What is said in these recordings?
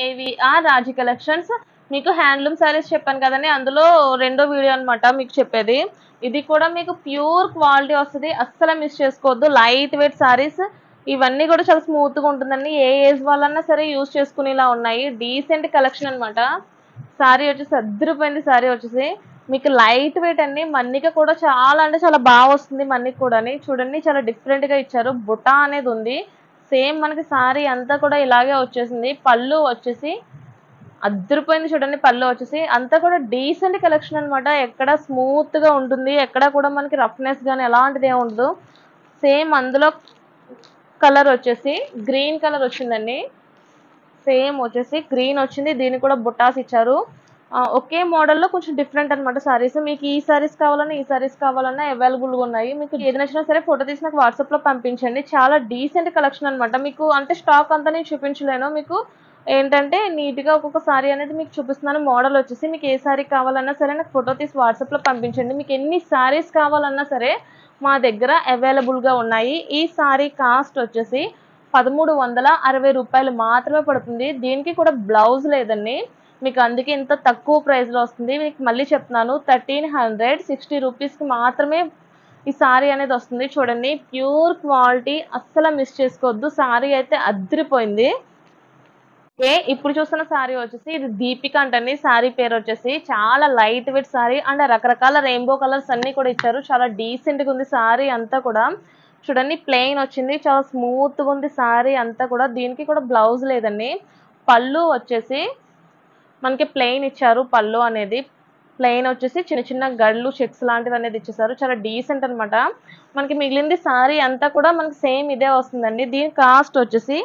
AVR రాజీ collections. మీకు handloom saris చెప్పాను కదండి, అందులో రెండో వీడియో అనమాట మీకు చెప్పేది. ఇది కూడా మీకు ప్యూర్ క్వాలిటీ వస్తుంది, అస్సలు మిస్ చేసుకోవద్దు. లైట్ వెయిట్ శారీస్ ఇవన్నీ కూడా చాలా స్మూత్ గా ఉంటుందండి. ఏ ఏజ్ వాళ్ళన్నా సరే యూజ్ చేసుకునేలా ఉన్నాయి. డీసెంట్ కలెక్షన్ అనమాట. శారీ వచ్చేసి అద్దరిపోయింది. శారీ వచ్చేసి మీకు లైట్ వెయిట్ అండి. మన్నిక కూడా చాలా అంటే చాలా బాగా వస్తుంది. మన్నిక కూడా చూడండి, చాలా డిఫరెంట్ గా ఇచ్చారు. బుటా అనేది ఉంది. సేమ్ మనకి శారీ అంతా కూడా ఇలాగే వచ్చేసింది. పళ్ళు వచ్చేసి అద్దరిపోయింది. చూడండి, పళ్ళు వచ్చేసి అంతా కూడా డీసెంట్ కలెక్షన్ అనమాట. ఎక్కడ స్మూత్ గా ఉంటుంది, ఎక్కడ కూడా మనకి రఫ్నెస్ కానీ ఎలాంటిది ఏమి ఉండదు. సేమ్ అందులో కలర్ వచ్చేసి గ్రీన్ కలర్ వచ్చిందండి. సేమ్ వచ్చేసి గ్రీన్ వచ్చింది. దీనికి కూడా బుట్టాస్ ఇచ్చారు. ఒకే మోడల్లో కొంచెం డిఫరెంట్ అనమాట సారీస్. మీకు ఈ సారీస్ కావాలన్నా ఈ సారీస్ కావాలన్నా అవైలబుల్గా ఉన్నాయి. మీకు ఏది నచ్చినా సరే ఫోటో తీసి నాకు వాట్సాప్లో పంపించండి. చాలా డీసెంట్ కలెక్షన్ అనమాట. మీకు అంటే స్టాక్ అంతా నేను చూపించలేను. మీకు ఏంటంటే నీట్గా ఒక్కొక్క సారీ అనేది మీకు చూపిస్తున్నాను. మోడల్ వచ్చేసి మీకు ఏ సారీ కావాలన్నా సరే నాకు ఫోటో తీసి వాట్సాప్లో పంపించండి. మీకు ఎన్ని సారీస్ కావాలన్నా సరే మా దగ్గర అవైలబుల్గా ఉన్నాయి. ఈ సారీ కాస్ట్ వచ్చేసి 1360 రూపాయలు మాత్రమే పడుతుంది. దీనికి కూడా బ్లౌజ్ లేదండి. మీకు అందుకే ఇంత తక్కువ ప్రైస్లో వస్తుంది. మీకు మళ్ళీ చెప్తున్నాను, 1360 రూపీస్కి మాత్రమే ఈ సారీ అనేది వస్తుంది. చూడండి, ప్యూర్ క్వాలిటీ, అస్సలు మిస్ చేసుకోవద్దు. సారీ అయితే అద్దరిపోయింది. ఓకే, ఇప్పుడు చూస్తున్న సారీ వచ్చేసి ఇది దీపిక అంటండి. సారీ పేరు వచ్చేసి చాలా లైట్ వెయిట్ సారీ అండ్ రకరకాల రెయిన్బో కలర్స్ అన్ని కూడా ఇచ్చారు. చాలా డీసెంట్ గా ఉంది సారీ అంతా కూడా. చూడండి, ప్లెయిన్ వచ్చింది. చాలా స్మూత్ గా ఉంది సారీ అంతా కూడా. దీనికి కూడా బ్లౌజ్ లేదండి. పళ్ళు వచ్చేసి మనకి ప్లెయిన్ ఇచ్చారు. పళ్ళు అనేది ప్లెయిన్ వచ్చేసి చిన్న చిన్న గడ్లు చెక్స్ లాంటివి అనేది ఇచ్చేసారు. చాలా డీసెంట్ అనమాట. మనకి మిగిలింది సారీ అంతా కూడా మనకి సేమ్ ఇదే వస్తుందండి. దీని కాస్ట్ వచ్చేసి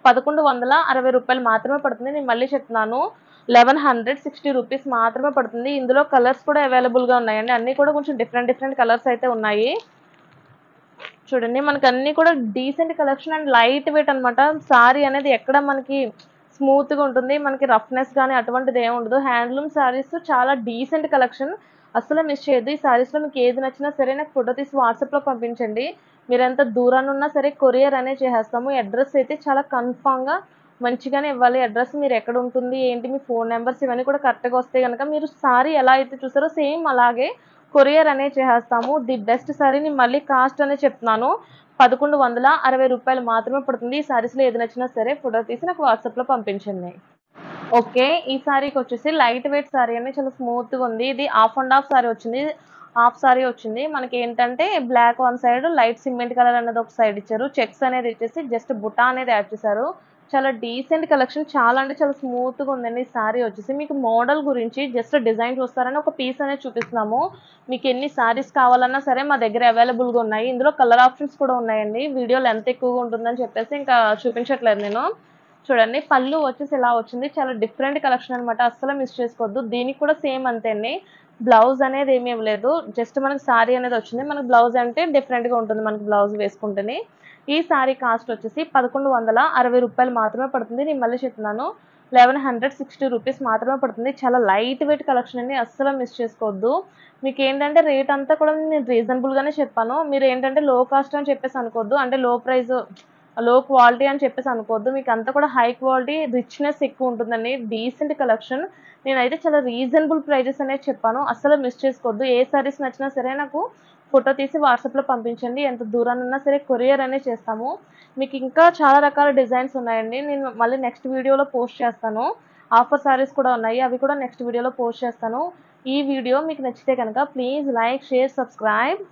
1160 రూపాయలు మాత్రమే పడుతుంది. నేను మళ్ళీ చెప్తున్నాను, 1160 రూపీస్ మాత్రమే పడుతుంది. ఇందులో కలర్స్ కూడా అవైలబుల్గా ఉన్నాయండి. అన్నీ కూడా కొంచెం డిఫరెంట్ డిఫరెంట్ కలర్స్ అయితే ఉన్నాయి. చూడండి, మనకి అన్ని కూడా decent collection and light weight అనమాట. సారీ అనేది ఎక్కడ మనకి స్మూత్ గా ఉంటుంది, మనకి రఫ్నెస్ కానీ అటువంటిది ఏమి ఉండదు. హ్యాండ్లూమ్ సారీస్ చాలా డీసెంట్ కలెక్షన్, అసలు మిస్ చేయొద్దు. ఈ సారీస్ లో మీకు ఏది నచ్చినా సరే నాకు ఫోటో తీసి వాట్సాప్ లో పంపించండి. మీరు ఎంత దూరాన్ని ఉన్నా సరే కొరియర్ అనే చేసేస్తాము. అడ్రస్ అయితే చాలా కన్ఫామ్ గా మంచిగానే ఇవ్వాలి. అడ్రస్ మీరు ఎక్కడ ఉంటుంది ఏంటి, మీ ఫోన్ నెంబర్స్ ఇవన్నీ కూడా కరెక్ట్గా వస్తే కనుక మీరు సారీ ఎలా అయితే చూసారో సేమ్ అలాగే కొరియర్ అనే చేసేస్తాము. ది బెస్ట్ సారీని మళ్ళీ కాస్ట్ అనే చెప్తున్నాను, 1160 రూపాయలు మాత్రమే పడుతుంది. ఈ సారీస్లో ఏది నచ్చినా సరే ఫోటో తీసి నాకు వాట్సాప్లో పంపించండి. ఓకే, ఈ సారీకి వచ్చేసి లైట్ వెయిట్ సారీ అని చాలా స్మూత్గా ఉంది. ఇది హాఫ్ అండ్ హాఫ్ సారీ వచ్చింది. హాఫ్ సారీ వచ్చింది మనకి ఏంటంటే black one side, light cement colour అనేది ఒక సైడ్ ఇచ్చారు. చెక్స్ అనేది ఇచ్చేసి జస్ట్ బుటా అనేది యాడ్ చేశారు. చాలా డీసెంట్ కలెక్షన్, చాలా అంటే చాలా స్మూత్గా ఉందండి. ఈ సారీ వచ్చేసి మీకు మోడల్ గురించి జస్ట్ డిజైన్ చూస్తారని ఒక పీస్ అనేది చూపిస్తున్నాము. మీకు ఎన్ని సారీస్ కావాలన్నా సరే మా దగ్గర అవైలబుల్గా ఉన్నాయి. ఇందులో కలర్ ఆప్షన్స్ కూడా ఉన్నాయండి. వీడియో లెంత్ ఎక్కువగా ఉంటుందని చెప్పేసి ఇంకా చూపించట్లేదు నేను. చూడండి, పళ్ళు వచ్చేసి ఇలా వచ్చింది. చాలా డిఫరెంట్ కలెక్షన్ అనమాట, అస్సలు మిస్ చేసుకోవద్దు. దీనికి కూడా సేమ్ అంతే అండి. బ్లౌజ్ అనేది ఏమీ ఇవ్వలేదు, జస్ట్ మనకి సారీ అనేది వచ్చింది. మనకి బ్లౌజ్ అంటే డిఫరెంట్గా ఉంటుంది మనకి బ్లౌజ్ వేసుకుంటేనే. ఈ సారీ కాస్ట్ వచ్చేసి 1160 రూపాయలు మాత్రమే పడుతుంది. నేను మళ్ళీ చెప్తున్నాను, 1160 రూపీస్ మాత్రమే పడుతుంది. చాలా లైట్ వెయిట్ కలెక్షన్ అండి, అస్సలు మిస్ చేసుకోవద్దు. మీకు ఏంటంటే రేట్ అంతా కూడా నేను రీజనబుల్గానే చెప్పాను. మీరు ఏంటంటే లో కాస్ట్ అని చెప్పేసి అనుకోవద్దు, అంటే లో ప్రైస్ లో క్వాలిటీ అని చెప్పేసి అనుకోవద్దు. మీకు అంతా కూడా హై క్వాలిటీ, రిచ్నెస్ ఎక్కువ ఉంటుందండి. Decent collection. నేనైతే చాలా రీజనబుల్ ప్రైజెస్ అనేది చెప్పాను, అస్సలు మిస్ చేసుకోవద్దు. ఏ సారీస్ నచ్చినా సరే నాకు ఫోటో తీసి వాట్సాప్లో పంపించండి. ఎంత దూరాన్ని ఉన్నా సరే కొరియర్ అనేది చేస్తాము. మీకు ఇంకా చాలా రకాల డిజైన్స్ ఉన్నాయండి, నేను మళ్ళీ నెక్స్ట్ వీడియోలో పోస్ట్ చేస్తాను. ఆఫర్ సారీస్ కూడా ఉన్నాయి, అవి కూడా నెక్స్ట్ వీడియోలో పోస్ట్ చేస్తాను. ఈ వీడియో మీకు నచ్చితే కనుక ప్లీజ్ లైక్, షేర్, సబ్స్క్రైబ్.